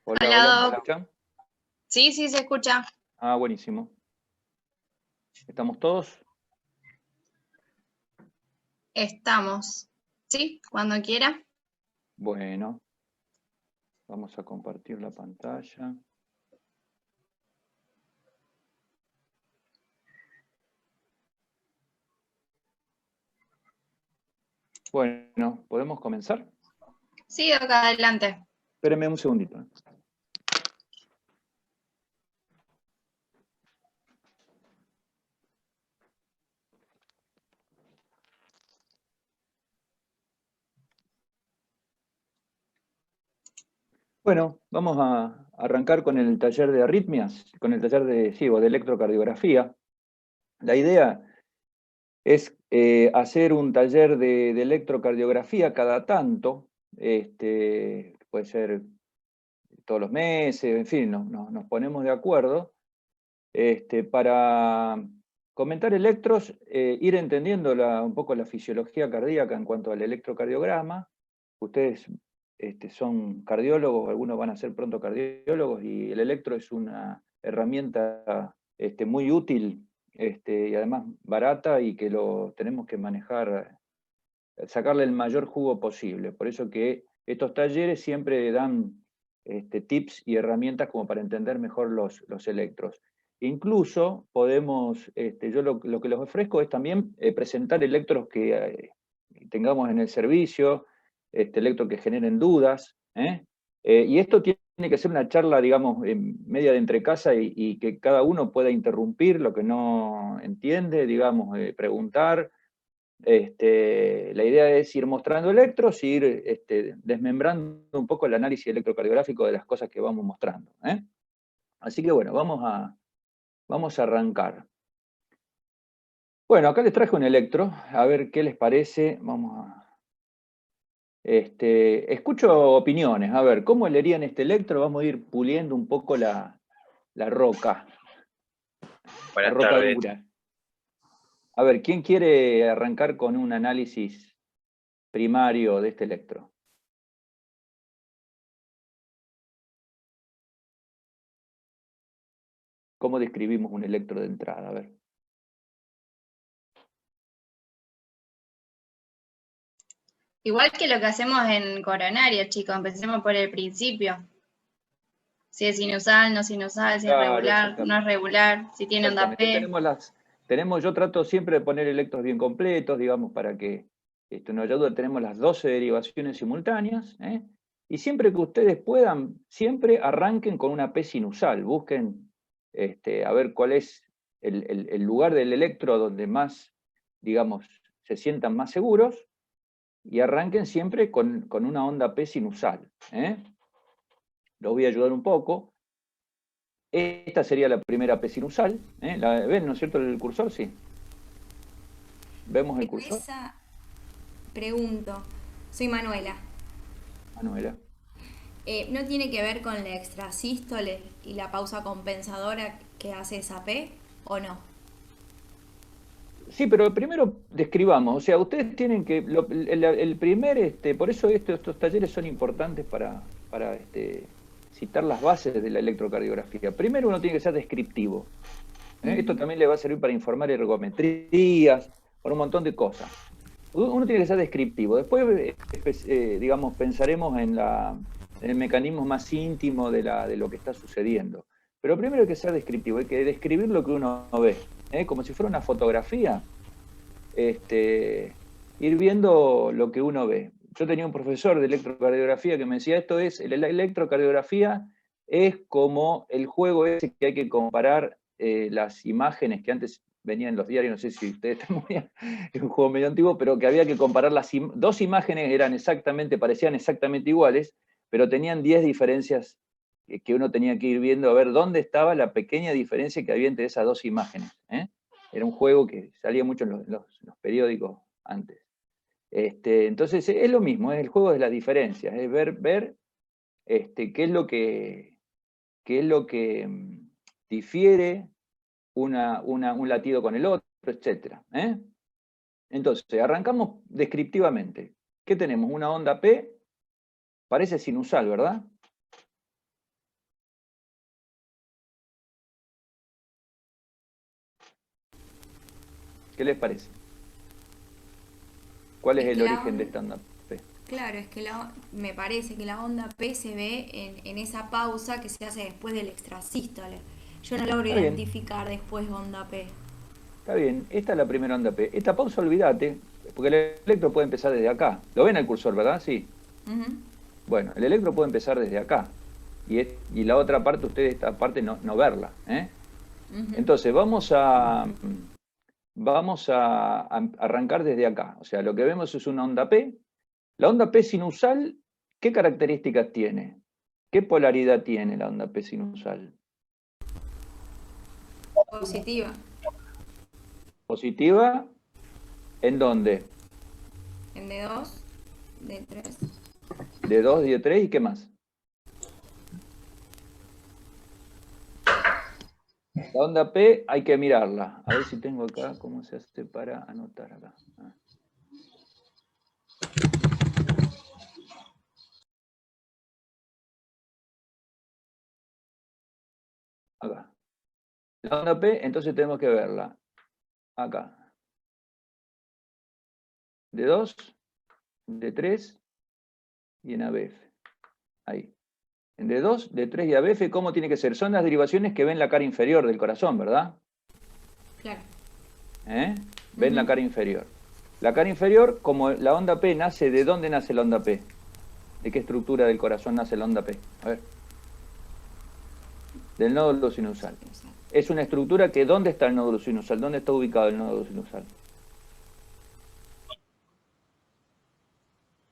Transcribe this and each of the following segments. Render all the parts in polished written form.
Hola, Hola, hola, ¿me Doc. escuchan? Sí, sí, se escucha. Ah, buenísimo. ¿Estamos todos? Estamos. ¿Sí? Cuando quiera. Bueno, vamos a compartir la pantalla. Bueno, ¿podemos comenzar? Sí, Doc, adelante. Espérenme un segundito. Bueno, vamos a arrancar con el taller de arritmias, con el taller de electrocardiografía. La idea es hacer un taller de electrocardiografía cada tanto, puede ser todos los meses, en fin, nos ponemos de acuerdo. Para comentar electros, ir entendiendo un poco la fisiología cardíaca en cuanto al electrocardiograma. Ustedes son cardiólogos, algunos van a ser pronto cardiólogos, y el electro es una herramienta muy útil y además barata, y que lo tenemos que manejar, sacarle el mayor jugo posible. Por eso que estos talleres siempre dan tips y herramientas como para entender mejor los electros. Incluso podemos, yo lo que les ofrezco es también presentar electros que tengamos en el servicio, electros que generen dudas. Y esto tiene que ser una charla, digamos, media de entre casa, y que cada uno pueda interrumpir lo que no entiende, digamos, preguntar. La idea es ir mostrando electros y ir desmembrando un poco el análisis electrocardiográfico de las cosas que vamos mostrando. Así que bueno, vamos a arrancar. Bueno, acá les traje un electro, a ver qué les parece. Escucho opiniones, a ver, ¿cómo leerían este electro? Vamos a ir puliendo un poco la roca. La Buenas roca tardes. dura. A ver, ¿quién quiere arrancar con un análisis primario de este electro? ¿Cómo describimos un electro de entrada? A ver. Igual que lo que hacemos en coronario, chicos. Empecemos por el principio. Si es sinusal, no sinusal, si es Claro, regular, no es exactamente. regular, si tiene onda Exactamente. P. Yo trato siempre de poner electros bien completos, digamos, para que esto nos ayude. Tenemos las 12 derivaciones simultáneas, y siempre que ustedes puedan, siempre arranquen con una P sinusal. Busquen a ver cuál es el lugar del electro donde más, digamos, se sientan más seguros, y arranquen siempre con una onda P sinusal. Los voy a ayudar un poco. Esta sería la primera P sinusal. ¿Ven, no es cierto, el cursor? Sí. ¿Vemos el cursor? Esa pregunto, soy Manuela. Manuela. ¿No tiene que ver con la extrasístole y la pausa compensadora que hace esa P o no? Sí, pero primero describamos. O sea, ustedes tienen que... el primer, por eso estos talleres son importantes para citar las bases de la electrocardiografía. Primero uno tiene que ser descriptivo. Esto también le va a servir para informar ergometrías, por un montón de cosas. Uno tiene que ser descriptivo. Después, digamos, pensaremos en el mecanismo más íntimo de lo que está sucediendo. Pero primero hay que ser descriptivo, hay que describir lo que uno ve, como si fuera una fotografía, ir viendo lo que uno ve. Yo tenía un profesor de electrocardiografía que me decía, la electrocardiografía es como el juego ese que hay que comparar las imágenes que antes venían en los diarios, no sé si ustedes tenían, es un juego medio antiguo, pero que había que comparar dos imágenes, parecían exactamente iguales, pero tenían 10 diferencias que uno tenía que ir viendo a ver dónde estaba la pequeña diferencia que había entre esas dos imágenes. Era un juego que salía mucho en los periódicos antes. Entonces es lo mismo, es el juego de las diferencias, es ver qué es lo que difiere un latido con el otro, etc. Entonces, arrancamos descriptivamente. ¿Qué tenemos? Una onda P, parece sinusal, ¿verdad? ¿Qué les parece? ¿Cuál es Es el que la origen de onda- esta onda P? Claro, es que me parece que la onda P se ve en esa pausa que se hace después del extrasístole. Yo no logro Está bien, identificar después onda P. está bien. Esta es la primera onda P. Esta pausa, olvídate, porque el electro puede empezar desde acá. ¿Lo ven el cursor, verdad? Sí. Ujú. Bueno, el electro puede empezar desde acá. Y la otra parte, ustedes esta parte no verla. Ujú. Entonces, vamos a arrancar desde acá. O sea, lo que vemos es una onda P. La onda P sinusal, ¿qué características tiene? ¿Qué polaridad tiene la onda P sinusal? Positiva. ¿Positiva? ¿En dónde? En D2, D3. De 2, de 3 y qué más. La onda P hay que mirarla. A ver si tengo acá, ¿cómo se hace para anotar acá? Acá. La onda P, entonces tenemos que verla. Acá. De 2, de 3 y en ABF. Ahí. En D2, D3 y ABF, ¿cómo tiene que ser? Son las derivaciones que ven la cara inferior del corazón, ¿verdad? Claro. Ven la cara inferior. La cara inferior, como la onda P nace, ¿de dónde nace la onda P? ¿De qué estructura del corazón nace la onda P? A ver. Del nódulo sinusal. Es una estructura que, ¿dónde está el nódulo sinusal? ¿Dónde está ubicado el nódulo sinusal?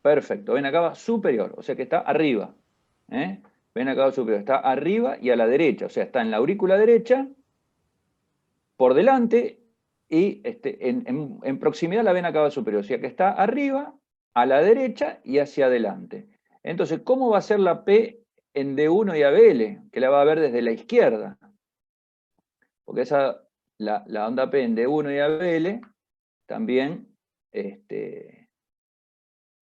Perfecto. Ven acá va superior, o sea que está arriba. Ven acá va superior, está arriba y a la derecha, o sea, está en la aurícula derecha, por delante y en proximidad a la vena cava superior, o sea que está arriba, a la derecha y hacia adelante. Entonces, ¿cómo va a ser la P en D1 y ABL? Que la va a ver desde la izquierda. Porque la onda P en D1 y ABL también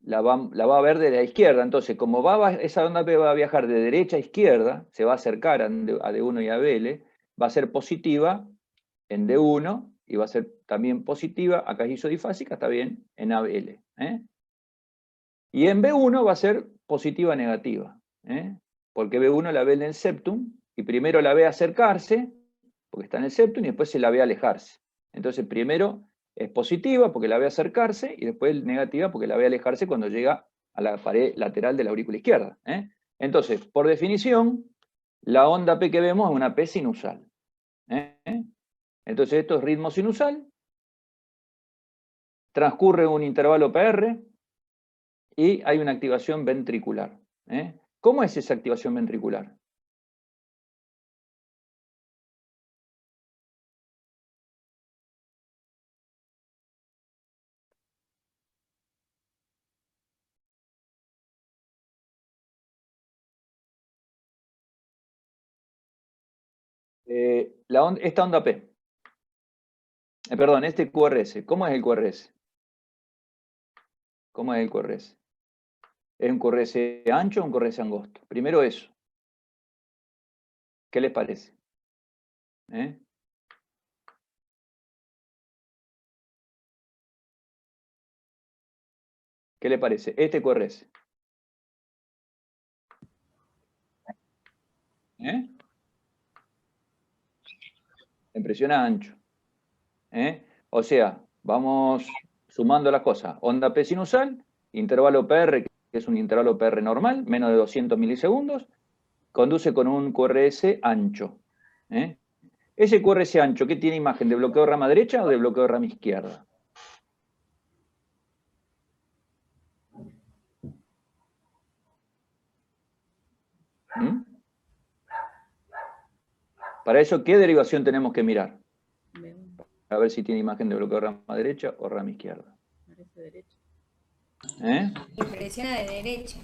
la va a ver de la izquierda. Entonces, como esa onda P va a viajar de derecha a izquierda, se va a acercar a D1 y ABL, va a ser positiva en D1 y va a ser también positiva, acá es isodifásica, está bien, en ABL. Y en B1 va a ser positiva negativa, porque B1 la ve en el septum y primero la ve acercarse, porque está en el septum, y después se la ve alejarse. Entonces, primero es positiva porque la ve acercarse y después negativa porque la ve alejarse cuando llega a la pared lateral de la aurícula izquierda. Entonces, por definición, la onda P que vemos es una P sinusal. Entonces, esto es ritmo sinusal, transcurre un intervalo PR y hay una activación ventricular. ¿Cómo es esa activación ventricular? Esta onda P. Perdón, este QRS. ¿Cómo es el QRS? ¿Cómo es el QRS? ¿Es un QRS ancho o un QRS angosto? Primero eso. ¿Qué les parece? ¿Qué le parece? Este QRS. Impresiona ancho. O sea, vamos sumando las cosas. Onda P sinusal, intervalo PR, que es un intervalo PR normal, menos de 200 milisegundos, conduce con un QRS ancho. Ese QRS ancho, ¿qué tiene imagen? ¿De bloqueo de rama derecha o de bloqueo de rama izquierda? Para eso, ¿qué derivación tenemos que mirar? A ver si tiene imagen de bloqueo de rama derecha o rama izquierda. Impresiona de derecha.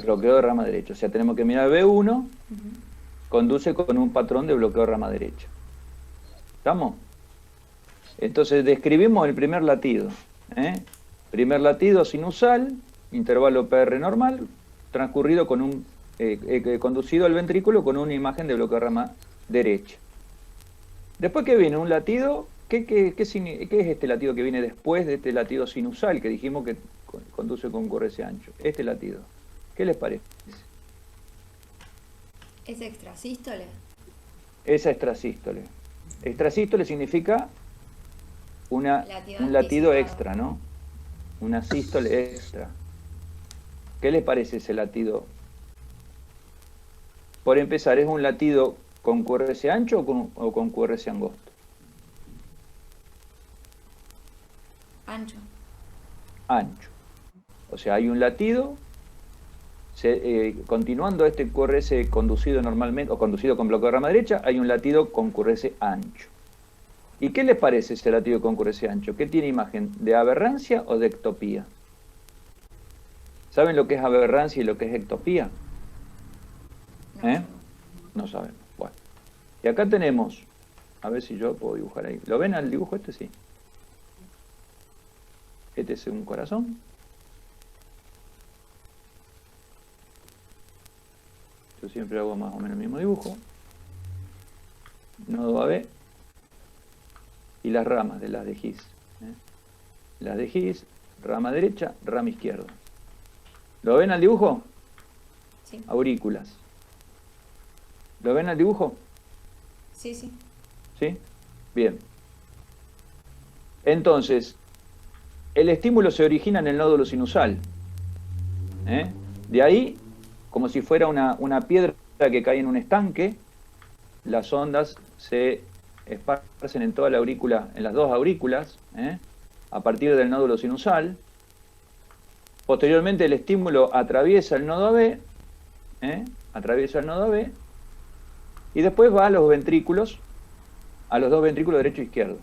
Bloqueo de rama derecha. O sea, tenemos que mirar B1, conduce con un patrón de bloqueo de rama derecha. ¿Estamos? Entonces, describimos el primer latido. Primer latido sinusal, intervalo PR normal, transcurrido con un conducido al ventrículo con una imagen de bloqueo de rama derecha. Después que viene un latido ¿Qué es este latido que viene después de este latido sinusal que dijimos que conduce con concurrencia ancho? Este latido. ¿Qué les parece? ¿Es extrasístole? Es extrasístole. Extrasístole significa un latido anticipado. extra, ¿no? Una sístole extra. ¿Qué les parece ese latido? Por empezar, ¿es un latido con QRS ancho o con QRS angosto? Ancho. Ancho. O sea, hay un latido, continuando este QRS conducido normalmente, o conducido con bloqueo de rama derecha, hay un latido con QRS ancho. ¿Y qué les parece ese latido con QRS ancho? ¿Qué tiene imagen? ¿De aberrancia o de ectopía? ¿Saben lo que es aberrancia y lo que es ectopía? No sabemos. Bueno. Y acá tenemos, a ver si yo puedo dibujar ahí. ¿Lo ven al dibujo este? Sí. Este es un corazón. Yo siempre hago más o menos el mismo dibujo. Nodo AB. Y las ramas de las de His. Las de His, rama derecha, rama izquierda. ¿Lo ven al dibujo? Sí. Aurículas. ¿Lo ven al dibujo? Sí, sí. ¿Sí? Bien. Entonces, el estímulo se origina en el nódulo sinusal. De ahí, como si fuera una piedra que cae en un estanque, las ondas se esparcen en toda la aurícula, en las dos aurículas, a partir del nódulo sinusal. Posteriormente el estímulo atraviesa el nodo AB, atraviesa el nodo AB, y después va a los ventrículos, a los dos ventrículos derecho e izquierdo,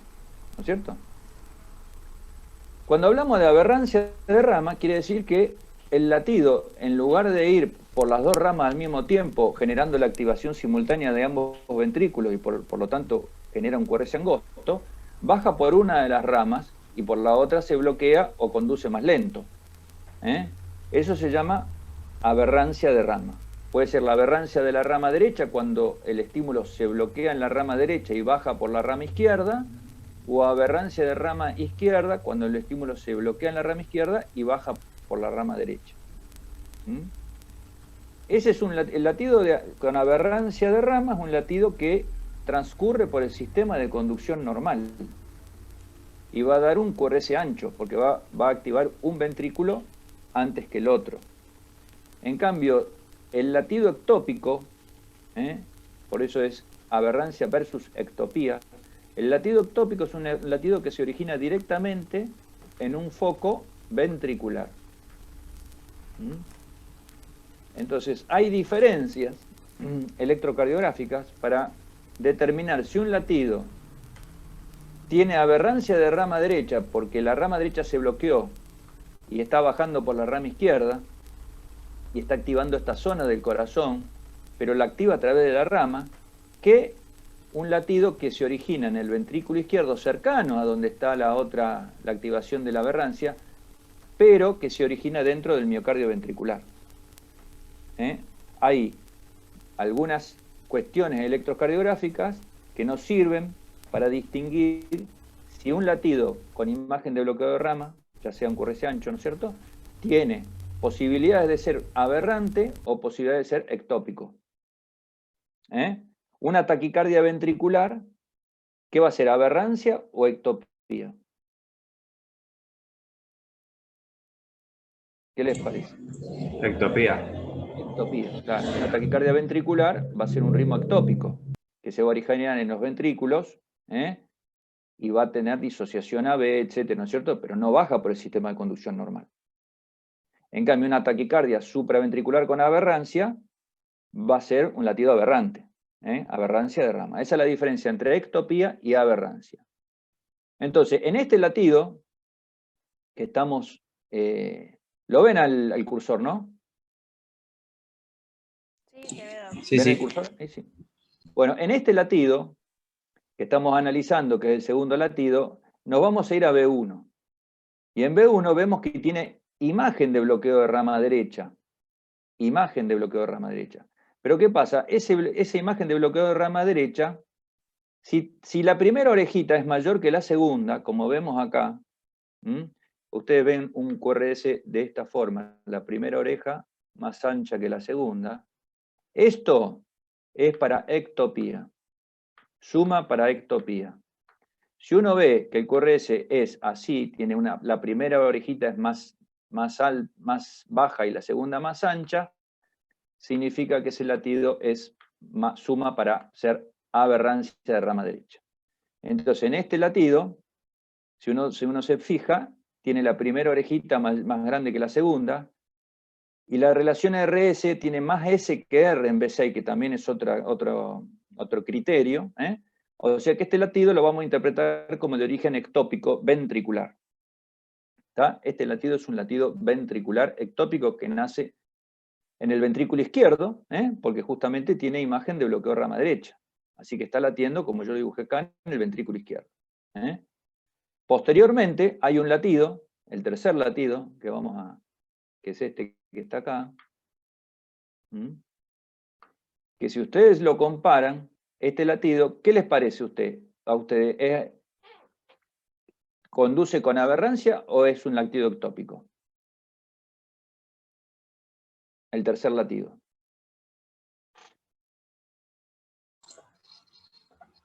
¿no es cierto? Cuando hablamos de aberrancia de rama, quiere decir que el latido, en lugar de ir por las dos ramas al mismo tiempo, generando la activación simultánea de ambos ventrículos y por lo tanto genera un QRS angosto, baja por una de las ramas y por la otra se bloquea o conduce más lento. Eso se llama aberrancia de rama. Puede ser la aberrancia de la rama derecha cuando el estímulo se bloquea en la rama derecha y baja por la rama izquierda, o aberrancia de rama izquierda cuando el estímulo se bloquea en la rama izquierda y baja por la rama derecha. Ese es el latido con aberrancia de rama, es un latido que transcurre por el sistema de conducción normal y va a dar un QRS ancho porque va a activar un ventrículo antes que el otro. En cambio, el latido ectópico, por eso es aberrancia versus ectopía, el latido ectópico es un latido que se origina directamente en un foco ventricular. Entonces, hay diferencias electrocardiográficas para determinar si un latido tiene aberrancia de rama derecha porque la rama derecha se bloqueó y está bajando por la rama izquierda y está activando esta zona del corazón, pero la activa a través de la rama, que un latido que se origina en el ventrículo izquierdo cercano a donde está la activación de la aberrancia, pero que se origina dentro del miocardio ventricular. Hay algunas cuestiones electrocardiográficas que nos sirven para distinguir si un latido con imagen de bloqueo de rama, ya sea un QRS ancho, ¿no es cierto?, tiene posibilidades de ser aberrante o posibilidades de ser ectópico. Una taquicardia ventricular, ¿qué va a ser? ¿Aberrancia o ectopía? ¿Qué les parece? Ectopía. Ectopía, claro. Una taquicardia ventricular va a ser un ritmo ectópico, que se va a originar en los ventrículos, y va a tener disociación AB, etcétera, ¿no es cierto? Pero no baja por el sistema de conducción normal. En cambio, una taquicardia supraventricular con aberrancia va a ser un latido aberrante, aberrancia de rama. Esa es la diferencia entre ectopía y aberrancia. Entonces, en este latido, que estamos, lo ven al cursor, ¿no? Sí, te veo. Sí, ¿Ven sí. el cursor? Sí. Bueno, en este latido, que estamos analizando, que es el segundo latido, nos vamos a ir a B1. Y en B1 vemos que tiene imagen de bloqueo de rama derecha. Imagen de bloqueo de rama derecha. Pero ¿qué pasa? Esa imagen de bloqueo de rama derecha Si la primera orejita es mayor que la segunda, como vemos acá, ustedes ven un QRS de esta forma, la primera oreja más ancha que la segunda. Esto es para ectopía, suma para ectopía. Si uno ve que el QRS es así, tiene la primera orejita es más baja y la segunda más ancha, significa que ese latido es suma para ser aberrancia de rama derecha. Entonces, en este latido, si uno se fija, tiene la primera orejita más grande que la segunda, y la relación RS tiene más S que R en B6, que también es otro criterio. O sea que este latido lo vamos a interpretar como de origen ectópico ventricular. ¿Está? Este latido es un latido ventricular ectópico que nace en el ventrículo izquierdo, porque justamente tiene imagen de bloqueo de rama derecha. Así que está latiendo, como yo lo dibujé acá, en el ventrículo izquierdo. Posteriormente hay un latido, el tercer latido, que es este que está acá, que si ustedes lo comparan, este latido, ¿qué les parece a ustedes? ¿Conduce con aberrancia o es un latido ectópico? El tercer latido.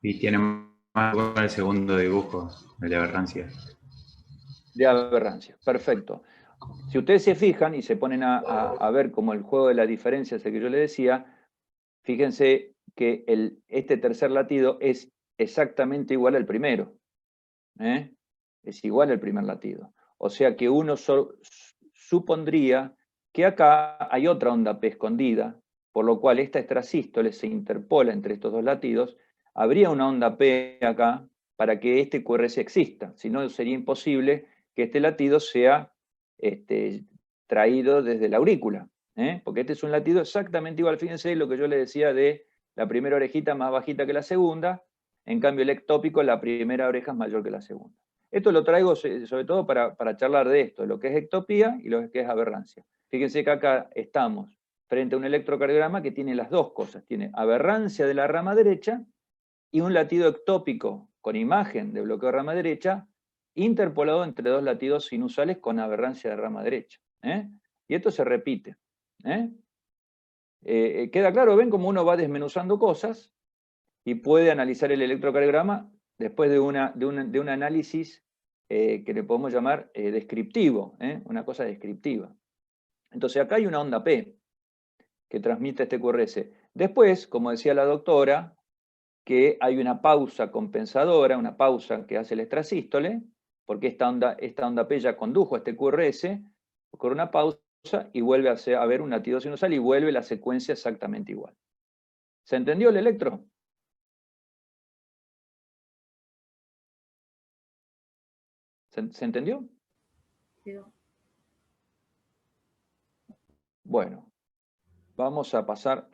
Y tiene más con el segundo dibujo, el de aberrancia. De aberrancia, perfecto. Si ustedes se fijan y se ponen a ver como el juego de la diferencia, ese que yo les decía, fíjense que este tercer latido es exactamente igual al primero. Es igual al primer latido. O sea que uno supondría que acá hay otra onda P escondida, por lo cual esta extrasístole se interpola entre estos dos latidos. Habría una onda P acá para que este QRS exista. Si no, sería imposible que este latido sea traído desde la aurícula. Porque este es un latido exactamente igual. Fíjense lo que yo les decía de la primera orejita más bajita que la segunda. En cambio, el ectópico, la primera oreja es mayor que la segunda. Esto lo traigo sobre todo para charlar de esto, lo que es ectopía y lo que es aberrancia. Fíjense que acá estamos frente a un electrocardiograma que tiene las dos cosas. Tiene aberrancia de la rama derecha y un latido ectópico con imagen de bloqueo de rama derecha interpolado entre dos latidos sinusales con aberrancia de rama derecha. Y esto se repite. ¿Queda claro? ¿Ven cómo uno va desmenuzando cosas y puede analizar el electrocardiograma después de un análisis que le podemos llamar descriptivo, una cosa descriptiva? Entonces acá hay una onda P que transmite este QRS. Después, como decía la doctora, que hay una pausa compensadora, una pausa que hace el extrasístole, porque esta onda P ya condujo a este QRS, ocurre una pausa y vuelve a haber un latido sinusal y vuelve la secuencia exactamente igual. ¿Se entendió el electro? ¿Se entendió? Sí. Bueno, vamos a pasar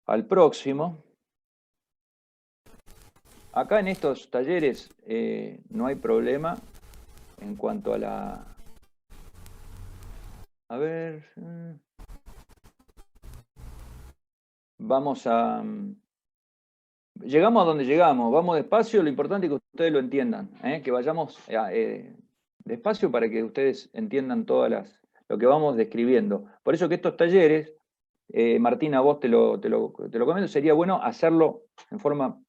al próximo. Acá en estos talleres no hay problema en cuanto a la... A ver... Vamos a... Llegamos a donde llegamos, vamos despacio, lo importante es que ustedes lo entiendan, que vayamos despacio para que ustedes entiendan lo que vamos describiendo. Por eso que estos talleres, Martina, vos te lo comento, sería bueno hacerlo en forma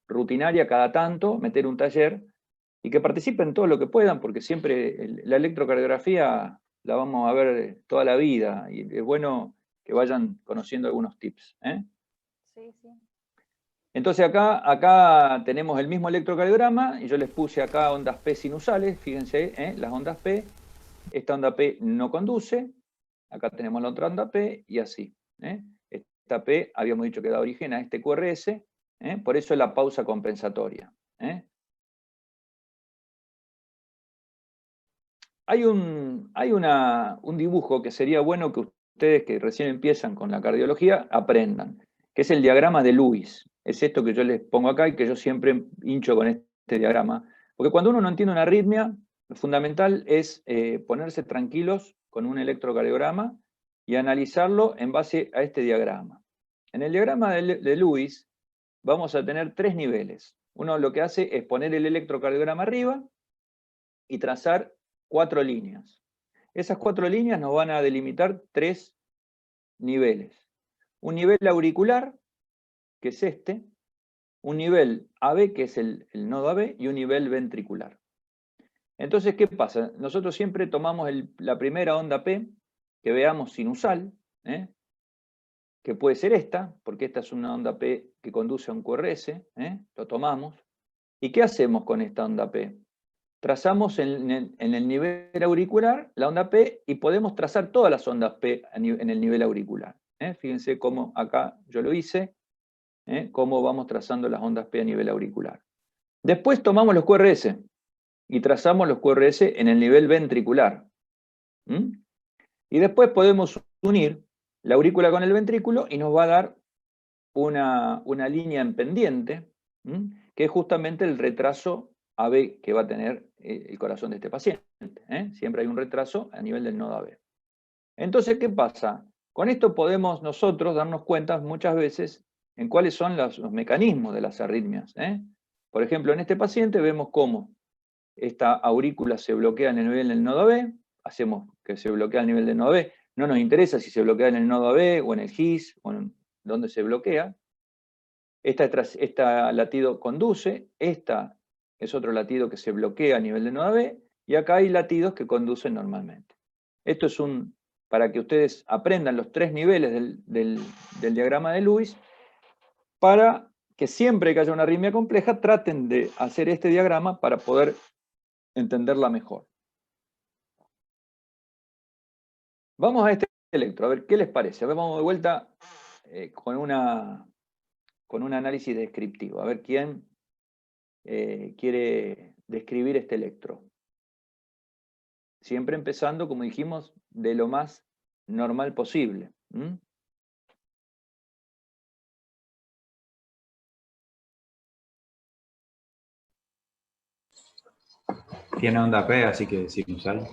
rutinaria cada tanto, meter un taller, y que participen todo lo que puedan, porque siempre la electrocardiografía la vamos a ver toda la vida, y es bueno que vayan conociendo algunos tips. Sí, sí. Entonces acá tenemos el mismo electrocardiograma, y yo les puse acá ondas P sinusales, fíjense, las ondas P, esta onda P no conduce, acá tenemos la otra onda P, y así. Esta P habíamos dicho que da origen a este QRS, por eso es la pausa compensatoria. Hay un dibujo que sería bueno que ustedes que recién empiezan con la cardiología aprendan, que es el diagrama de Lewis. Es esto que yo les pongo acá y que yo siempre hincho con este diagrama. Porque cuando uno no entiende una arritmia, lo fundamental es ponerse tranquilos con un electrocardiograma y analizarlo en base a este diagrama. En el diagrama de Lewis, vamos a tener 3 niveles. Uno lo que hace es poner el electrocardiograma arriba y trazar 4 líneas. Esas 4 líneas nos van a delimitar 3 niveles. Un nivel auricular, que es este, un nivel AB, que es el nodo AB, y un nivel ventricular. Entonces, ¿qué pasa? Nosotros siempre tomamos la primera onda P, que veamos sinusal, que puede ser esta, porque esta es una onda P que conduce a un QRS, lo tomamos. ¿Y qué hacemos con esta onda P? Trazamos en el nivel auricular la onda P y podemos trazar todas las ondas P en el nivel auricular. Fíjense cómo acá yo lo hice, cómo vamos trazando las ondas P a nivel auricular. Después tomamos los QRS y trazamos los QRS en el nivel ventricular. Y después podemos unir la aurícula con el ventrículo y nos va a dar una línea en pendiente, que es justamente el retraso AB que va a tener el corazón de este paciente. Siempre hay un retraso a nivel del nodo AB. Entonces, ¿qué pasa? Con esto podemos nosotros darnos cuenta muchas veces en cuáles son los mecanismos de las arritmias. Por ejemplo, en este paciente vemos cómo esta aurícula se bloquea en el nivel del nodo AB, hacemos que se bloquea a nivel del nodo AB, no nos interesa si se bloquea en el nodo AB o en el GIS o en donde se bloquea. Esta latido conduce, esta es otro latido que se bloquea a nivel del nodo AB, y acá hay latidos que conducen normalmente. Esto es para que ustedes aprendan los 3 niveles del diagrama de Lewis, para que siempre que haya una arritmia compleja traten de hacer este diagrama para poder entenderla mejor. Vamos a este electro, a ver qué les parece. A ver, vamos de vuelta con un análisis descriptivo. A ver quién quiere describir este electro. Siempre empezando, como dijimos, de lo más normal posible. Tiene onda P, así que sinusal.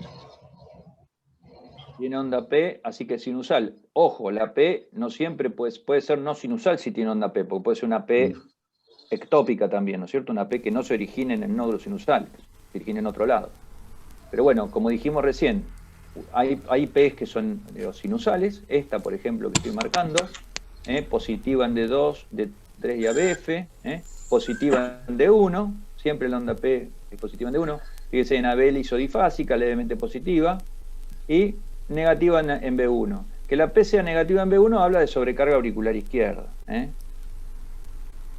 Tiene onda P, así que sinusal. Ojo, la P no siempre puede ser no sinusal si tiene onda P, porque puede ser una P ectópica también, ¿no es cierto? Una P que no se origina en el nódulo sinusal, se origina en otro lado. Pero bueno, como dijimos recién, hay P's que son sinusales, esta por ejemplo que estoy marcando, positiva en D2, D3 y ABF, positiva en D1, siempre la onda P es positiva en D1, fíjense en AB isodifásica, levemente positiva, y negativa en B1. Que la P sea negativa en B1 habla de sobrecarga auricular izquierda.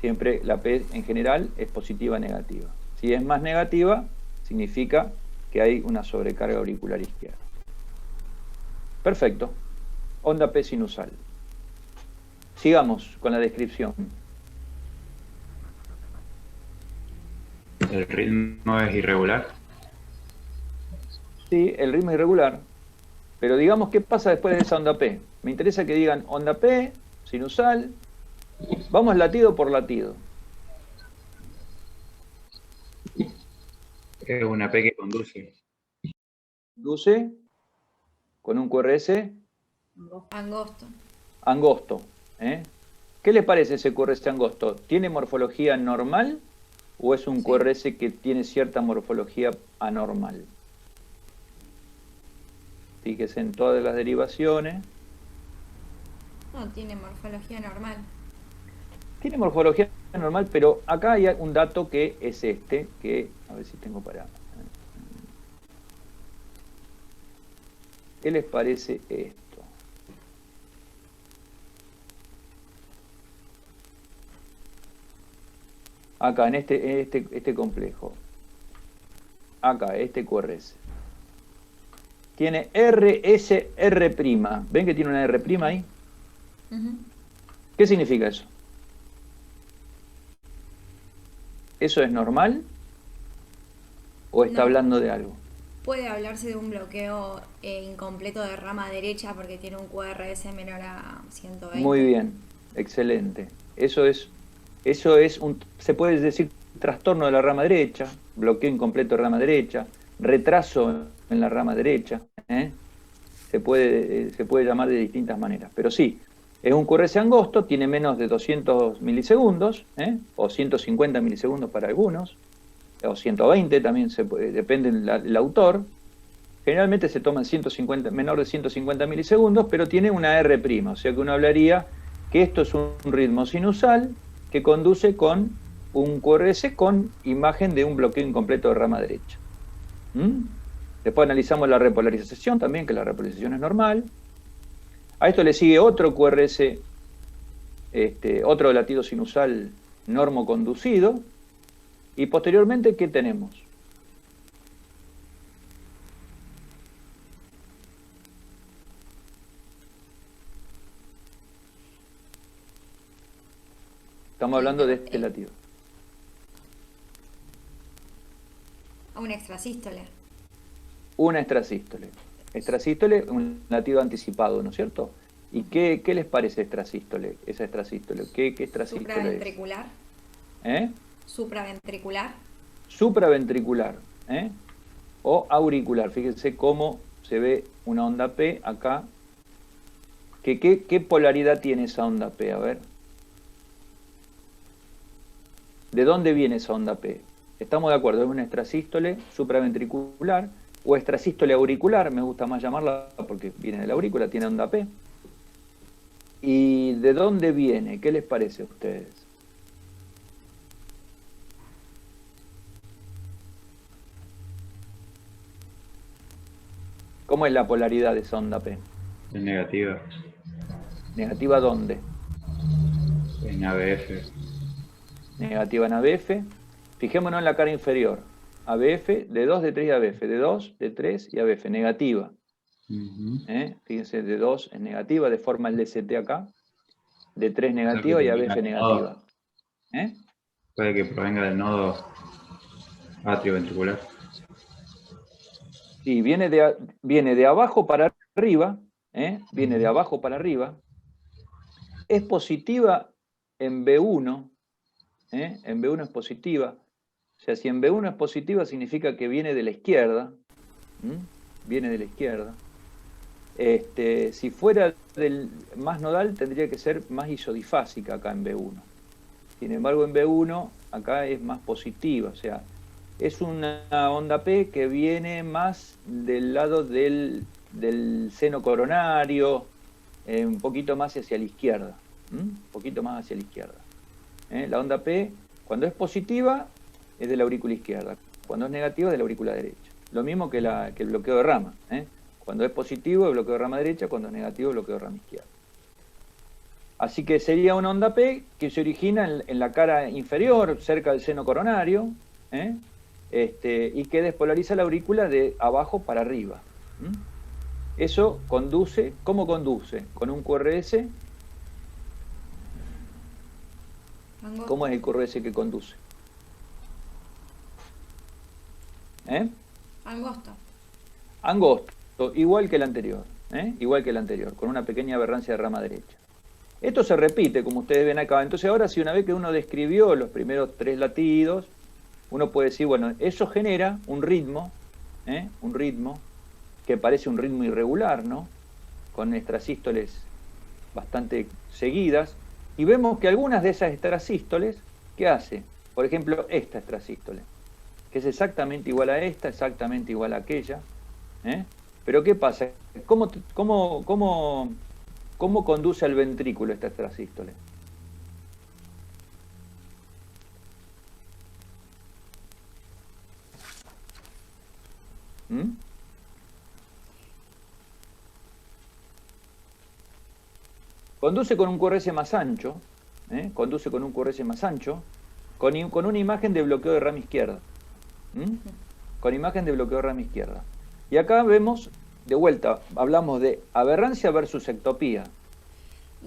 Siempre la P en general es positiva negativa. Si es más negativa, significa que hay una sobrecarga auricular izquierda. Perfecto. Onda P sinusal. Sigamos con la descripción. ¿El ritmo es irregular? Sí, el ritmo es irregular. Pero digamos, ¿qué pasa después de esa onda P? Me interesa que digan onda P, sinusal. Vamos latido por latido. Es una P que conduce. Conduce con un QRS Angosto. angosto. ¿Qué les parece ese QRS angosto? ¿Tiene morfología normal o es un QRS que tiene cierta morfología anormal? Fíjese en todas las derivaciones. No, tiene morfología normal. Tiene morfología normal, pero acá hay un dato que es este, que a ver si tengo para... ¿Qué les parece esto? Acá, en este complejo. Acá, este QRS. Tiene RSR'. ¿Ven que tiene una R' ahí? ¿Qué significa eso? ¿Eso es normal? ¿O está hablando de algo? Puede hablarse de un bloqueo incompleto de rama derecha porque tiene un QRS menor a 120. Muy bien, excelente. Eso es se puede decir trastorno de la rama derecha, bloqueo incompleto de rama derecha, retraso en la rama derecha. Se puede llamar de distintas maneras. Pero sí, Es un QRS angosto, tiene menos de 200 milisegundos, o 150 milisegundos para algunos, o 120 también, depende del autor. Generalmente se toma menor de 150 milisegundos, pero tiene una R', o sea que uno hablaría que esto es un ritmo sinusal que conduce con un QRS con imagen de un bloqueo incompleto de rama derecha. Después analizamos la repolarización también, que la repolarización es normal. A esto le sigue otro QRS, otro latido sinusal normoconducido. Y posteriormente, ¿qué tenemos? Estamos hablando de este latido. Una extrasístole. Una extrasístole. Extrasístole, un latido anticipado, ¿no es cierto? ¿Y qué les parece extrasístole, esa extrasístole? ¿Qué extrasístole es? Supraventricular. ¿Eh? Supraventricular. Supraventricular, o auricular. Fíjense cómo se ve una onda P acá. ¿Qué polaridad tiene esa onda P? A ver. ¿De dónde viene esa onda P? Estamos de acuerdo, es una extrasístole supraventricular o extrasístole auricular, me gusta más llamarla porque viene de la aurícula, tiene onda P. ¿Y de dónde viene? ¿Qué les parece a ustedes? ¿Cómo es la polaridad de esa onda P? Es negativa. ¿Negativa dónde? En ABF. Negativa en ABF. Fijémonos en la cara inferior. ABF, D2, D3 y ABF. D2, D3 y ABF. Negativa. Fíjense, D2 es negativa, deforma el DCT acá. D3 negativa y ABF negativa. Puede que provenga del nodo atrioventricular. Sí, viene de abajo para arriba. Viene de abajo para arriba. Es positiva en B1. En B1 es positiva. O sea, si en B1 es positiva significa que viene de la izquierda. Viene de la izquierda. Si fuera del más nodal tendría que ser más isodifásica acá en B1. Sin embargo, en B1 acá es más positiva. O sea, es una onda P que viene más del lado del seno coronario, un poquito más hacia la izquierda. Un poquito más hacia la izquierda. La onda P, cuando es positiva, es de la aurícula izquierda. Cuando es negativa, es de la aurícula derecha. Lo mismo que el bloqueo de rama. Cuando es positivo, el bloqueo de rama derecha. Cuando es negativo, el bloqueo de rama izquierda. Así que sería una onda P que se origina en la cara inferior, cerca del seno coronario, y que despolariza la aurícula de abajo para arriba. Eso conduce, ¿cómo conduce? Con un QRS. Angosto. ¿Cómo es el QRS que conduce? Angosto. Angosto, igual que el anterior, igual que el anterior, con una pequeña aberrancia de rama derecha. Esto se repite, como ustedes ven acá. Entonces ahora, si una vez que uno describió los primeros 3 latidos, uno puede decir, bueno, eso genera un ritmo que parece un ritmo irregular, ¿no? Con extrasístoles bastante seguidas, y vemos que algunas de esas extrasístoles, ¿qué hace? Por ejemplo, esta extrasístole, que es exactamente igual a esta, exactamente igual a aquella, pero ¿qué pasa? ¿Cómo conduce al ventrículo esta extrasístole? Conduce con un QRS más ancho, conduce con un QRS más ancho, con una imagen de bloqueo de rama izquierda. Con imagen de bloqueo de rama izquierda. Y acá vemos, de vuelta, hablamos de aberrancia versus ectopía.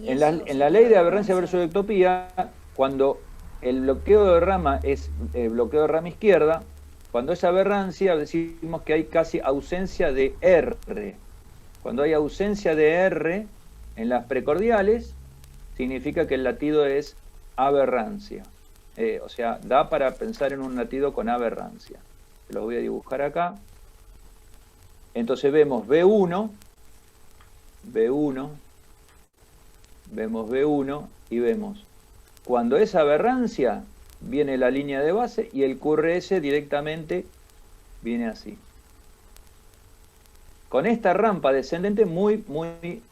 En la ley de aberrancia versus ectopía, cuando el bloqueo de rama es bloqueo de rama izquierda, cuando es aberrancia decimos que hay casi ausencia de R. Cuando hay ausencia de R en las precordiales, significa que el latido es aberrancia. O sea, da para pensar en un latido con aberrancia. Lo voy a dibujar acá. Entonces vemos B1, vemos B1 y vemos. Cuando es aberrancia, viene la línea de base y el QRS directamente viene así. Con esta rampa descendente muy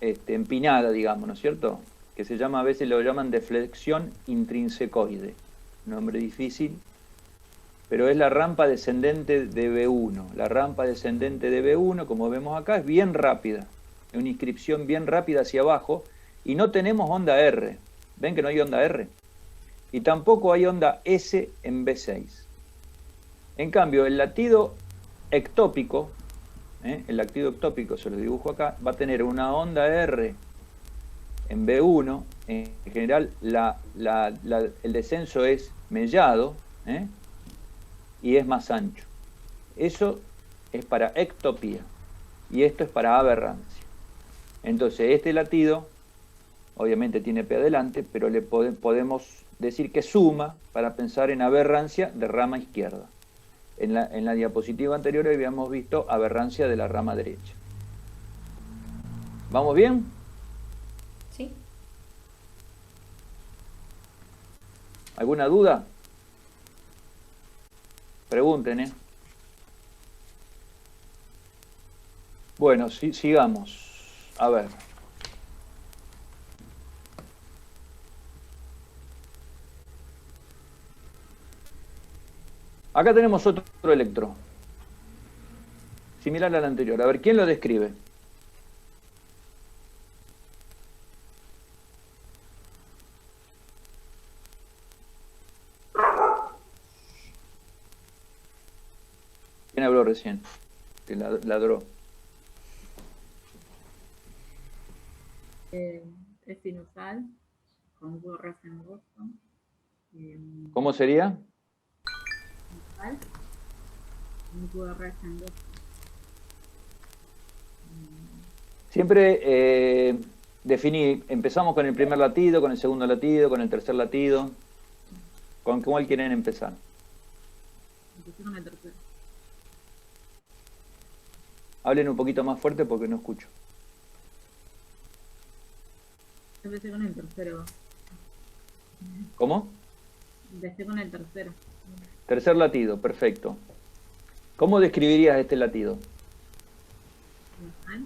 empinada, digamos, ¿no es cierto? Que se llama, a veces lo llaman deflexión intrinsecoide. Nombre difícil, pero es la rampa descendente de B1. La rampa descendente de B1, como vemos acá, es bien rápida. Es una inscripción bien rápida hacia abajo y no tenemos onda R. ¿Ven que no hay onda R? Y tampoco hay onda S en B6. En cambio, el latido ectópico, el latido ectópico, se lo dibujo acá, va a tener una onda R en B1. En general, el descenso es mellado, y es más ancho. Eso es para ectopía, y esto es para aberrancia. Entonces, este latido, obviamente tiene P adelante, pero le podemos decir que suma para pensar en aberrancia de rama izquierda. En la diapositiva anterior habíamos visto aberrancia de la rama derecha. ¿Vamos bien? Sí. ¿Alguna duda? Pregunten, ¿eh? Bueno, sigamos. A ver. Acá tenemos otro electro, similar al anterior. A ver, ¿quién lo describe? ¿Quién habló recién? Que ladró. Es sinusal, con gorras en Boston. ¿Cómo sería? Sinusal, con gorras en Boston. Siempre empezamos con el primer latido, con el segundo latido, con el tercer latido. ¿Con cuál quieren empezar? Empecé con el tercero. Hablen un poquito más fuerte porque no escucho. Empecé con el tercero. ¿Cómo? Empecé con el tercero. Tercer latido, perfecto. ¿Cómo describirías este latido? Sinusal,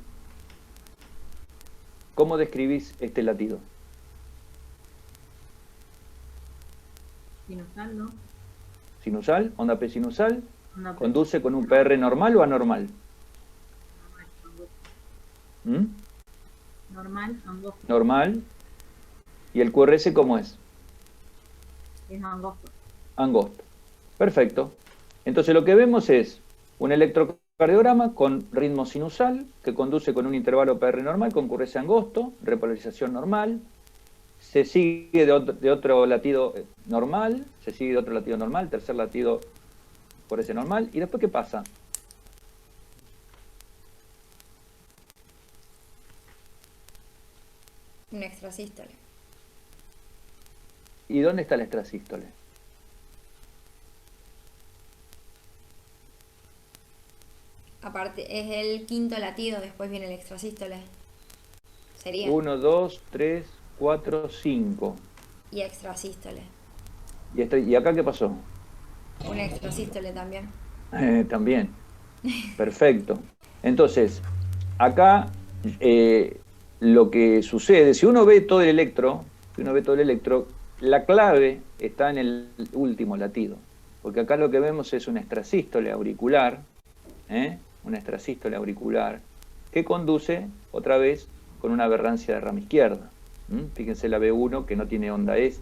¿Cómo describís este latido? sinusal, ¿no? ¿Sinusal? ¿Onda P sinusal? Onda P. ¿Conduce con un PR normal o anormal? Normal, angosto. ¿Mm? Normal, angosto. Normal. ¿Y el QRS cómo es? Es angosto. Angosto. Perfecto. Entonces lo que vemos es un electrocardiograma con ritmo sinusal que conduce con un intervalo PR normal con QRS angosto, repolarización normal, se sigue de otro latido normal, se sigue de otro latido normal, tercer latido QRS normal, y después ¿qué pasa? Un extrasístole. ¿Y dónde está el extrasístole? Aparte, es el quinto latido, después viene el extrasístole. Sería. 1, 2, 3, 4, 5. Y extrasístole. ¿Y acá qué pasó? Un extrasístole también. También. Perfecto. Entonces, acá lo que sucede, si uno ve todo el electro, la clave está en el último latido. Porque acá lo que vemos es un extrasístole auricular, una extrasístole auricular, que conduce otra vez con una aberrancia de rama izquierda. Fíjense la B1 que no tiene onda R,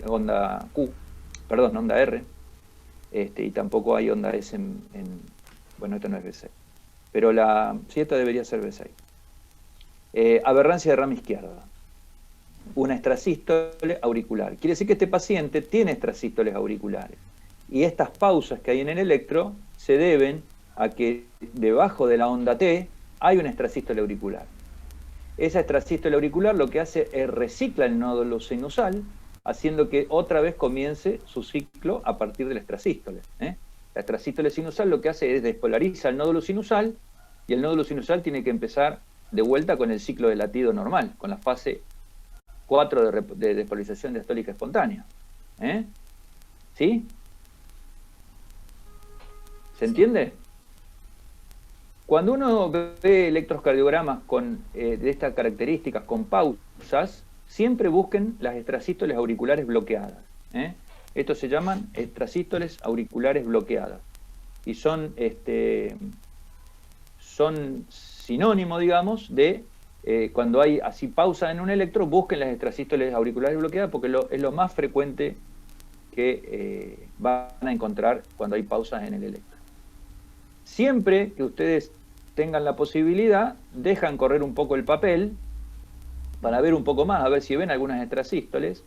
y tampoco hay onda S bueno, esto no es B6, pero sí, esta debería ser B6. Aberrancia de rama izquierda, una extrasístole auricular. Quiere decir que este paciente tiene extrasístoles auriculares, y estas pausas que hay en el electro se deben a que debajo de la onda T hay una extrasístole auricular. Esa extrasístole auricular lo que hace es recicla el nódulo sinusal, haciendo que otra vez comience su ciclo a partir de la extrasístole. La extrasístole sinusal lo que hace es despolariza el nódulo sinusal, y el nódulo sinusal tiene que empezar de vuelta con el ciclo de latido normal, con la fase 4 de despolarización diastólica espontánea. ¿Sí? ¿Se entiende? Cuando uno ve electrocardiogramas de estas características, con pausas, siempre busquen las extrasístoles auriculares bloqueadas. Estos se llaman extrasístoles auriculares bloqueadas. Y son sinónimo, digamos, de cuando hay así pausa en un electro, busquen las extrasístoles auriculares bloqueadas porque es lo más frecuente que van a encontrar cuando hay pausas en el electro. Siempre que ustedes tengan la posibilidad, dejan correr un poco el papel para ver un poco más, a ver si ven algunas extrasístoles,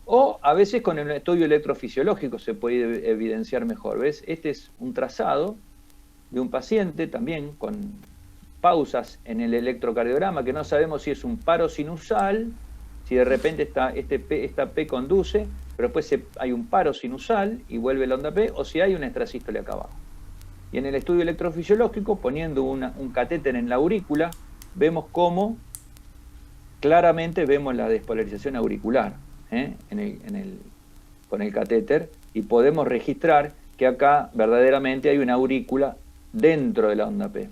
o a veces con el estudio electrofisiológico se puede evidenciar mejor. ¿Ves? Este es un trazado de un paciente también con pausas en el electrocardiograma, que no sabemos si es un paro sinusal, si de repente esta P conduce, pero después hay un paro sinusal y vuelve la onda P, o si hay una extrasístole acá abajo. Y en el estudio electrofisiológico, poniendo un catéter en la aurícula, vemos cómo claramente vemos la despolarización auricular con el catéter, y podemos registrar que acá verdaderamente hay una aurícula dentro de la onda P.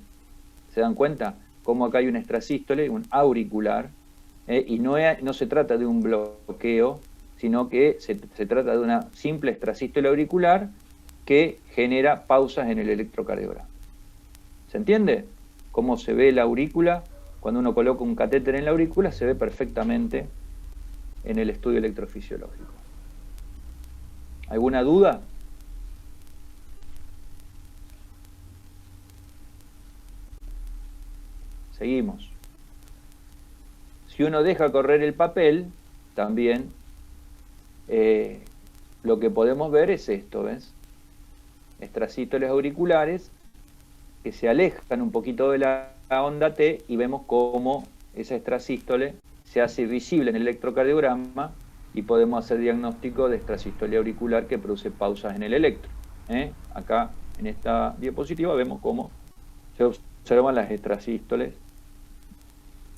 ¿Se dan cuenta? Cómo acá hay una extrasístole, un auricular, y no se trata de un bloqueo, sino que se trata de una simple extrasístole auricular que genera pausas en el electrocardiograma. ¿Se entiende? Cómo se ve la aurícula, cuando uno coloca un catéter en la aurícula, se ve perfectamente en el estudio electrofisiológico. ¿Alguna duda? Seguimos. Si uno deja correr el papel, también lo que podemos ver es esto, ¿ves? Extrasístoles auriculares que se alejan un poquito de la onda T y vemos cómo esa extrasístole se hace visible en el electrocardiograma y podemos hacer diagnóstico de extrasístole auricular que produce pausas en el electro. Acá en esta diapositiva vemos cómo se observan las extrasístoles,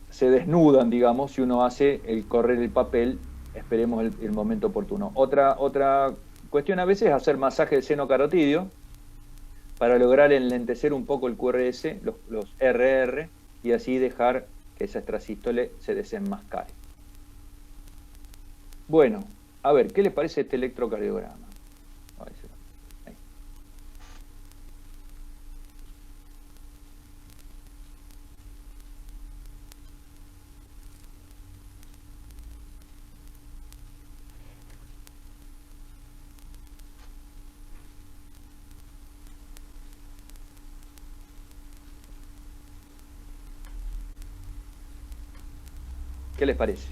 se desnudan, digamos, si uno hace el correr el papel, esperemos el momento oportuno. Otra cuestión a veces es hacer masaje del seno carotidio para lograr enlentecer un poco el QRS, los RR, y así dejar que esa extrasístole se desenmascare. Bueno, a ver, ¿qué les parece este electrocardiograma? Ahí. ¿Qué les parece?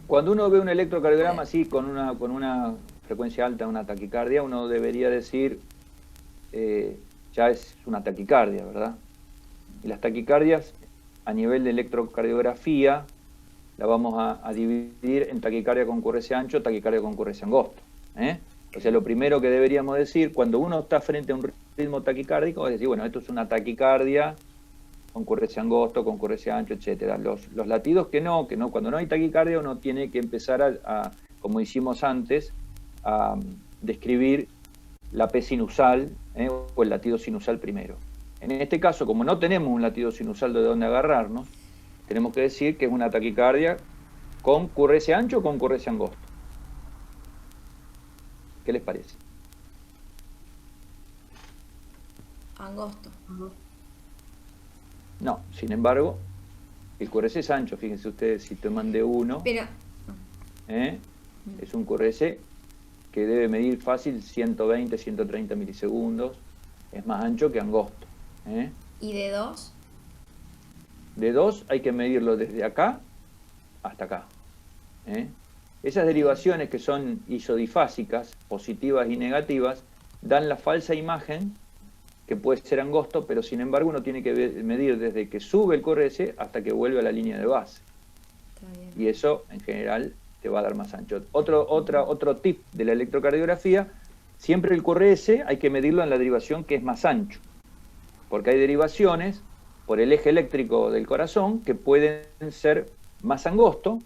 Cuando uno ve un electrocardiograma así, con una frecuencia alta, una taquicardia, uno debería decir, ya es una taquicardia, ¿verdad? Y las taquicardias, a nivel de electrocardiografía, la vamos a dividir en taquicardia con QRS ancho, taquicardia con QRS angosto. O sea, lo primero que deberíamos decir, cuando uno está frente a un ritmo taquicárdico, es decir, bueno, esto es una taquicardia con QRS angosto, con QRS ancho, etcétera. Los latidos que no, cuando no hay taquicardia uno tiene que empezar como hicimos antes, a describir la P sinusal o el latido sinusal primero. En este caso, como no tenemos un latido sinusal de donde agarrarnos, tenemos que decir que es una taquicardia con QRS ancho o con QRS angosto. ¿Qué les parece? Angosto. No, sin embargo, el QRS es ancho, fíjense ustedes, si toman de 1, Pero es un QRS que debe medir fácil 120, 130 milisegundos, es más ancho que angosto. ¿y de 2? De 2 hay que medirlo desde acá hasta acá. Esas derivaciones que son isodifásicas, positivas y negativas, dan la falsa imagen que puede ser angosto, pero sin embargo uno tiene que medir desde que sube el QRS hasta que vuelve a la línea de base. Está bien. Y eso, en general, te va a dar más ancho. Otro tip de la electrocardiografía siempre el QRS hay que medirlo en la derivación que es más ancho, porque hay derivaciones por el eje eléctrico del corazón que pueden ser más angosto,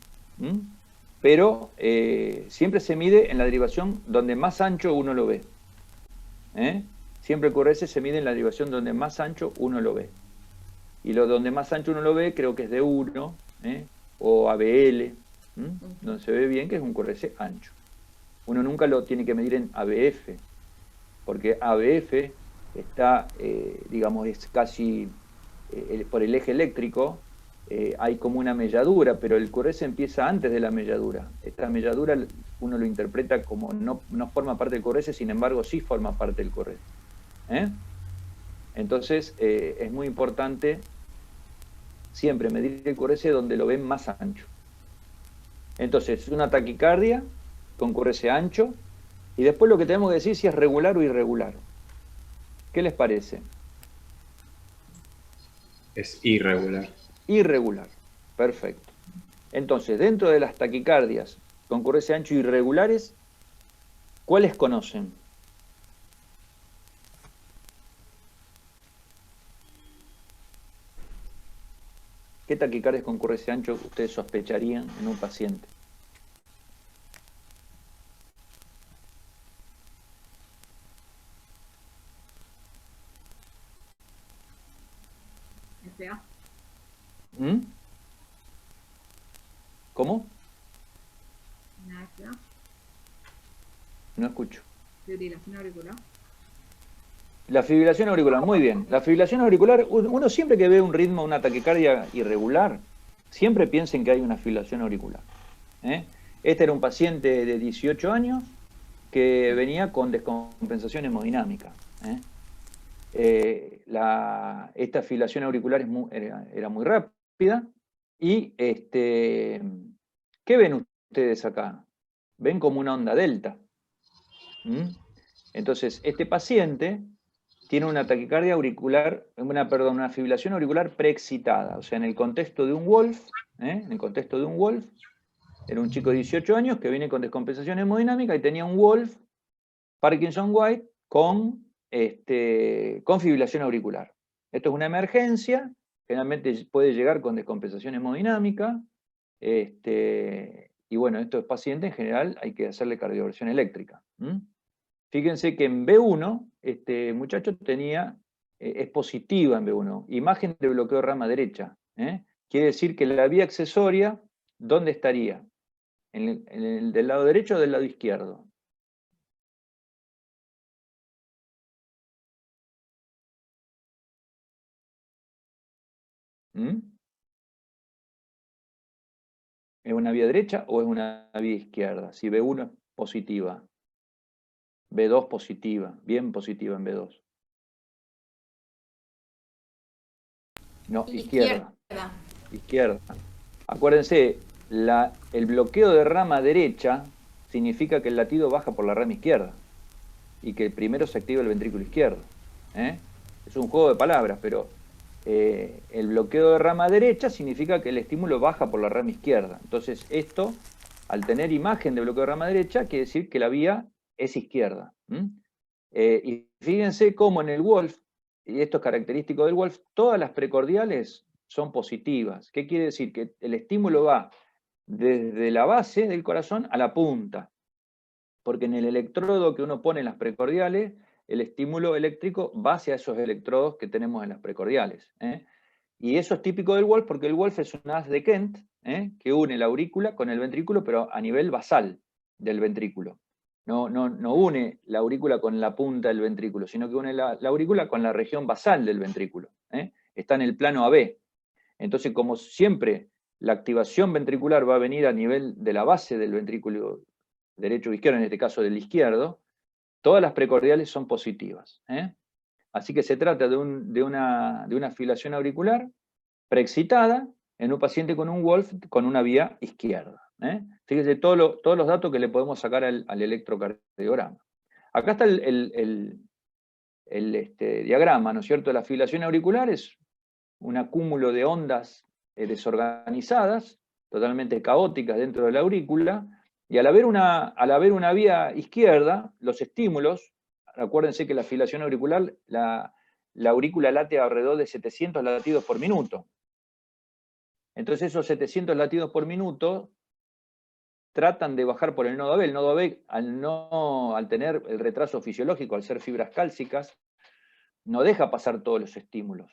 pero siempre se mide en la derivación donde más ancho uno lo ve. Siempre el QRS se mide en la derivación donde más ancho uno lo ve. Y lo donde más ancho uno lo ve creo que es D1, o ABL, donde se ve bien que es un QRS ancho. Uno nunca lo tiene que medir en ABF, porque ABF está, digamos, es casi por el eje eléctrico, hay como una melladura, pero el QRS empieza antes de la melladura. Esta melladura uno lo interpreta como no forma parte del QRS, sin embargo sí forma parte del QRS. Entonces es muy importante siempre medir el QRS donde lo ven más ancho. Entonces, una taquicardia con QRS ancho, y después lo que tenemos que decir si es regular o irregular. ¿Qué les parece? Es irregular. Irregular, perfecto. Entonces, dentro de las taquicardias con QRS ancho irregulares, ¿cuáles conocen? ¿Qué taquicardias con QRS ancho ustedes sospecharían en un paciente? FA. ¿Cómo? Una FA. No escucho. Fibrilación auricular. La fibrilación auricular, muy bien. La fibrilación auricular, uno siempre que ve un ritmo, una taquicardia irregular, siempre piensen que hay una fibrilación auricular. Este era un paciente de 18 años que venía con descompensación hemodinámica. Esta fibrilación auricular era muy rápida. Y, ¿qué ven ustedes acá? Ven como una onda delta. Entonces, este paciente tiene una taquicardia auricular, una fibrilación auricular preexcitada, o sea, en el contexto de un Wolf, en el contexto de un Wolf, era un chico de 18 años que viene con descompensación hemodinámica y tenía un Wolf, Parkinson-White, con fibrilación auricular. Esto es una emergencia, generalmente puede llegar con descompensación hemodinámica, y bueno, estos pacientes en general hay que hacerle cardioversión eléctrica. Fíjense que en B1, este muchacho es positiva en B1, imagen de bloqueo de rama derecha. Quiere decir que la vía accesoria, ¿dónde estaría? ¿En el del lado derecho o del lado izquierdo? ¿Es una vía derecha o es una vía izquierda? Si B1 es positiva. B2 positiva, bien positiva en B2. No, izquierda. Izquierda. Acuérdense, el bloqueo de rama derecha significa que el latido baja por la rama izquierda y que primero se activa el ventrículo izquierdo. Es un juego de palabras, pero el bloqueo de rama derecha significa que el estímulo baja por la rama izquierda. Entonces esto, al tener imagen de bloqueo de rama derecha, quiere decir que la vía es izquierda. Y fíjense cómo en el Wolf, y esto es característico del Wolf, todas las precordiales son positivas. ¿Qué quiere decir? Que el estímulo va desde la base del corazón a la punta. Porque en el electrodo que uno pone en las precordiales, el estímulo eléctrico va hacia esos electrodos que tenemos en las precordiales. Y eso es típico del Wolf porque el Wolf es un haz de Kent que une la aurícula con el ventrículo, pero a nivel basal del ventrículo. No une la aurícula con la punta del ventrículo, sino que une la aurícula con la región basal del ventrículo. Está en el plano AB. Entonces, como siempre, la activación ventricular va a venir a nivel de la base del ventrículo derecho o izquierdo, en este caso del izquierdo, todas las precordiales son positivas. Así que se trata de una fibrilación auricular preexcitada en un paciente con un Wolf con una vía izquierda. Fíjense todos los datos que le podemos sacar al electrocardiograma. Acá está el diagrama, ¿no es cierto? La fibrilación auricular es un acúmulo de ondas desorganizadas, totalmente caóticas dentro de la aurícula, Y al haber una vía izquierda, los estímulos, acuérdense que la fibrilación auricular, la aurícula late alrededor de 700 latidos por minuto. Entonces esos 700 latidos por minuto tratan de bajar por el nodo AB. El nodo AB, al tener el retraso fisiológico, al ser fibras cálcicas, no deja pasar todos los estímulos.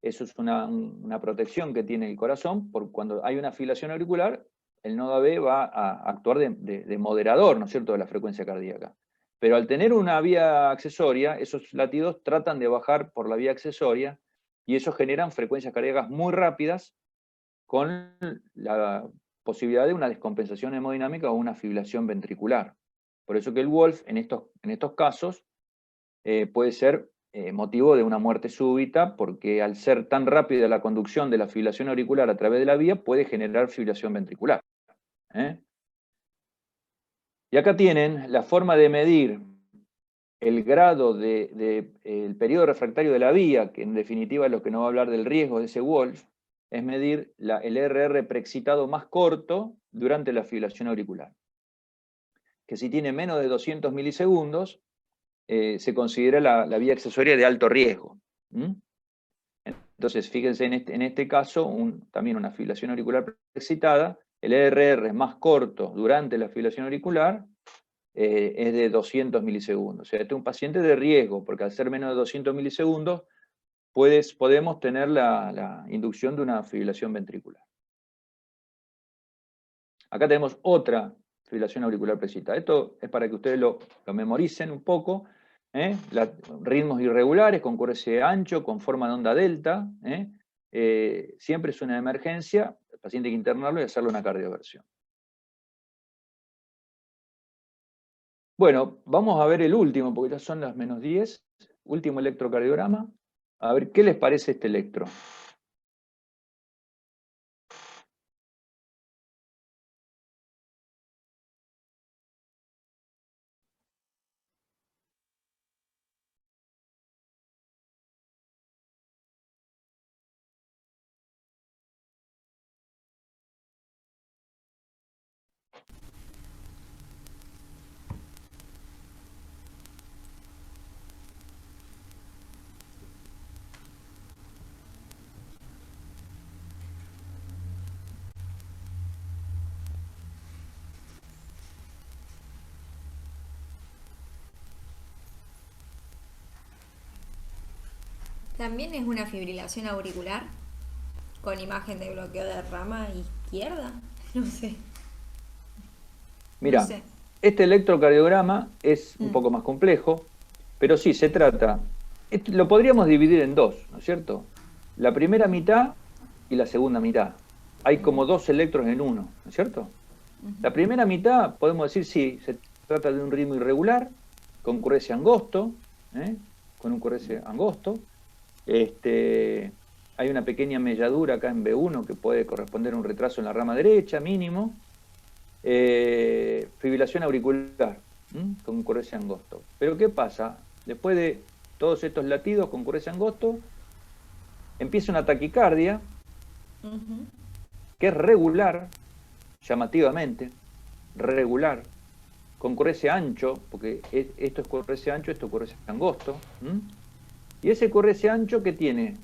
Eso es una protección que tiene el corazón, por cuando hay una fibrilación auricular, el nodo AB va a actuar de moderador, ¿no es cierto?, de la frecuencia cardíaca. Pero al tener una vía accesoria, esos latidos tratan de bajar por la vía accesoria, y eso generan frecuencias cardíacas muy rápidas, con la posibilidad de una descompensación hemodinámica o una fibrilación ventricular. Por eso que el Wolf, en estos casos, puede ser motivo de una muerte súbita, porque al ser tan rápida la conducción de la fibrilación auricular a través de la vía, puede generar fibrilación ventricular. Y acá tienen la forma de medir el grado el periodo refractario de la vía, que en definitiva es lo que nos va a hablar del riesgo de ese Wolf, es medir el RR preexcitado más corto durante la fibrilación auricular. Que si tiene menos de 200 milisegundos, se considera la vía accesoria de alto riesgo. Entonces, fíjense en este caso, también una fibrilación auricular preexcitada, el RR más corto durante la fibrilación auricular es de 200 milisegundos. O sea, este es un paciente de riesgo, porque al ser menos de 200 milisegundos, podemos tener la inducción de una fibrilación ventricular. Acá tenemos otra fibrilación auricular preexcitada. Esto es para que ustedes lo memoricen un poco. Ritmos irregulares, con QRS ancho, con forma de onda delta. Siempre es una emergencia, el paciente hay que internarlo y hacerle una cardioversión. Bueno, vamos a ver el último, porque ya son las -10. Último electrocardiograma. A ver, ¿qué les parece este electro? También es una fibrilación auricular con imagen de bloqueo de rama izquierda. No sé. Mirá, No sé. este electrocardiograma es un poco más complejo, pero sí, se trata, lo podríamos dividir en dos, ¿no es cierto? La primera mitad y la segunda mitad. Hay como dos electros en uno, ¿no es cierto? La primera mitad, podemos decir, sí, se trata de un ritmo irregular, con QRS angosto, con un QRS angosto. Hay una pequeña melladura acá en B1 que puede corresponder a un retraso en la rama derecha, mínimo. Fibrilación auricular, con QRS angosto. Pero ¿qué pasa? Después de todos estos latidos con QRS angosto, empieza una taquicardia, que es regular, llamativamente, regular, con QRS ancho, porque esto es QRS ancho, esto es QRS angosto. Y ese QRS ancho, ¿qué tiene?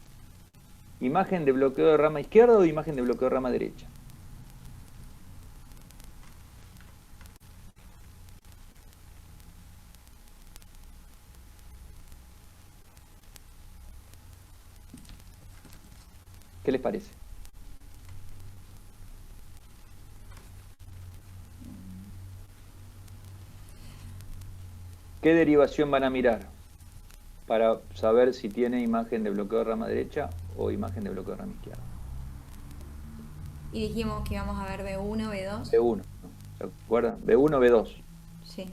¿Imagen de bloqueo de rama izquierda o imagen de bloqueo de rama derecha? ¿Qué les parece? ¿Qué derivación van a mirar para saber si tiene imagen de bloqueo de rama derecha o imagen de bloqueo de rama izquierda? Y dijimos que íbamos a ver B1, B2. B1, ¿se acuerdan? B1, B2. Sí.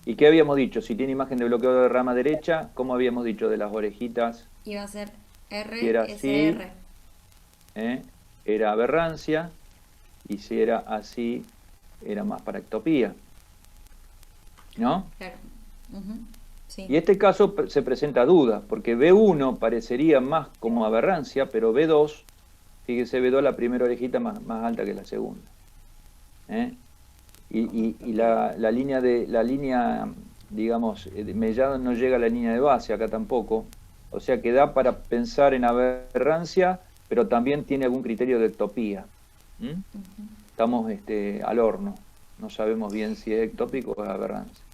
¿Y qué habíamos dicho? Si tiene imagen de bloqueo de rama derecha, ¿cómo habíamos dicho de las orejitas? Iba a ser R, Si era así, SR. Era aberrancia, y si era así, era más para ectopía. ¿No? Claro. Sí. Y este caso se presenta duda, porque B1 parecería más como aberrancia, pero B2, fíjese, B2 la primera orejita más alta que la segunda. y la línea, digamos, de mellado no llega a la línea de base, acá tampoco. O sea que da para pensar en aberrancia, pero también tiene algún criterio de ectopía. Estamos al horno, no sabemos bien si es ectópico o es aberrancia.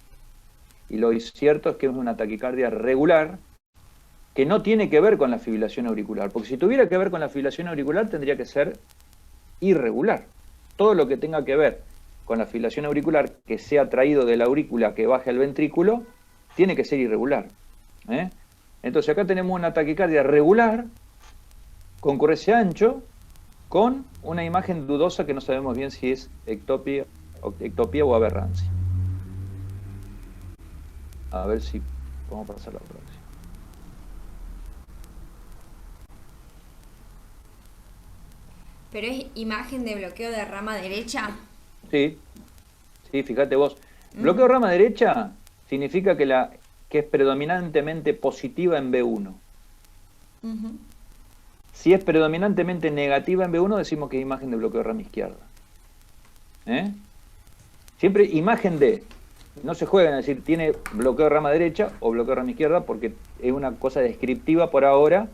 Y lo cierto es que es una taquicardia regular, que no tiene que ver con la fibrilación auricular, porque si tuviera que ver con la fibrilación auricular tendría que ser irregular. Todo lo que tenga que ver con la fibrilación auricular, que sea traído de la aurícula que baje al ventrículo, tiene que ser irregular. Entonces acá tenemos una taquicardia regular, con QRS ancho, con una imagen dudosa que no sabemos bien si es ectopía o aberrancia. A ver si podemos pasar a la próxima. ¿Pero es imagen de bloqueo de rama derecha? Sí, fíjate vos. Bloqueo rama derecha significa que es predominantemente positiva en B1. Si es predominantemente negativa en B1, decimos que es imagen de bloqueo de rama izquierda. Siempre imagen de. No se juegan a decir tiene bloqueo de rama derecha o bloqueo de rama izquierda, porque es una cosa descriptiva por ahora.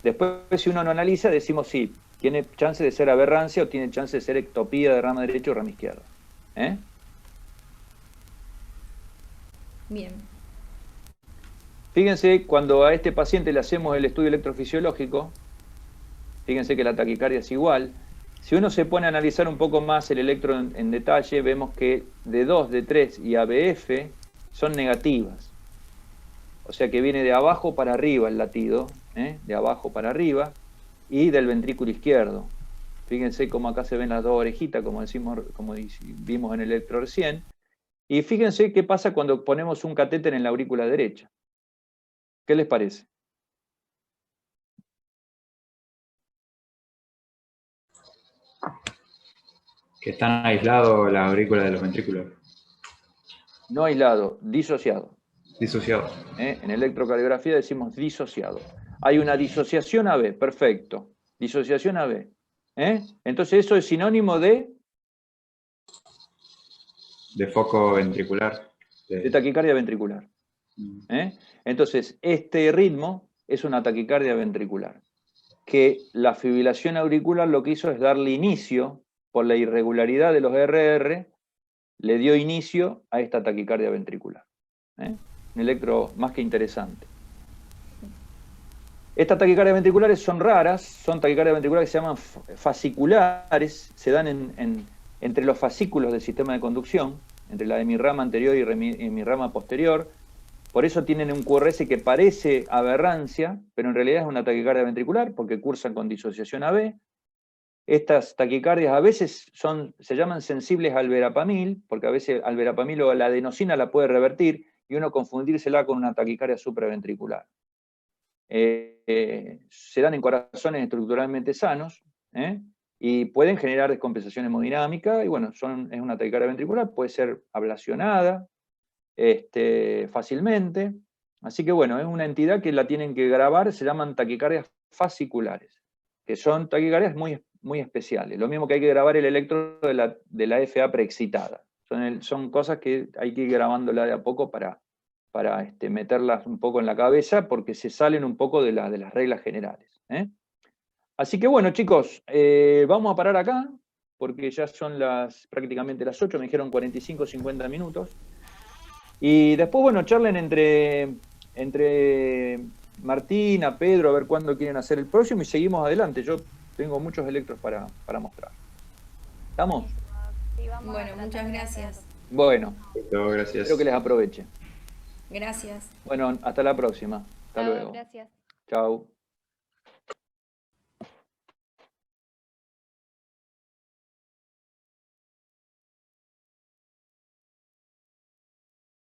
Después, si uno no analiza, decimos sí, tiene chance de ser aberrancia o tiene chance de ser ectopía de rama derecha o rama izquierda. Bien. Fíjense, cuando a este paciente le hacemos el estudio electrofisiológico, fíjense que la taquicardia es igual. Si uno se pone a analizar un poco más el electro en detalle, vemos que D2, D3 y ABF son negativas. O sea que viene de abajo para arriba el latido, de abajo para arriba, y del ventrículo izquierdo. Fíjense cómo acá se ven las dos orejitas, como vimos en el electro recién. Y fíjense qué pasa cuando ponemos un catéter en la aurícula derecha. ¿Qué les parece? Que están aislados la aurícula de los ventrículos. No aislado, disociado. Disociado. En electrocardiografía decimos disociado. Hay una disociación AB, perfecto. Disociación AB. Entonces eso es sinónimo de foco ventricular. De taquicardia ventricular. Entonces, este ritmo es una taquicardia ventricular. Que la fibrilación auricular lo que hizo es darle inicio, por la irregularidad de los RR, le dio inicio a esta taquicardia ventricular. Un electro más que interesante. Estas taquicardias ventriculares son raras, son taquicardias ventriculares que se llaman fasciculares, se dan entre los fascículos del sistema de conducción, entre la hemirrama anterior y hemirrama posterior. Por eso tienen un QRS que parece aberrancia, pero en realidad es una taquicardia ventricular, porque cursan con disociación AB. Estas taquicardias a veces se llaman sensibles al verapamil, porque a veces al verapamil o a la adenosina la puede revertir, y uno confundírsela con una taquicardia supraventricular. Se dan en corazones estructuralmente sanos, y pueden generar descompensación hemodinámica, y bueno, es una taquicardia ventricular, puede ser ablacionada fácilmente. Así que bueno, es una entidad que la tienen que grabar, se llaman taquicardias fasciculares, que son taquicardias muy especiales. Lo mismo que hay que grabar el electro de la FA preexcitada. Son cosas que hay que ir grabándola de a poco para meterlas un poco en la cabeza, porque se salen un poco de las reglas generales. Así que bueno, chicos, vamos a parar acá, porque ya son prácticamente las 8, me dijeron 45 o 50 minutos. Y después, bueno, charlen entre Martina, Pedro, a ver cuándo quieren hacer el próximo, y seguimos adelante. Yo tengo muchos electros para mostrar. ¿Estamos? Sí, Bueno, muchas gracias. Bueno, Gracias. espero que les aproveche. Gracias. Bueno, hasta la próxima. Hasta luego. Gracias. Chao.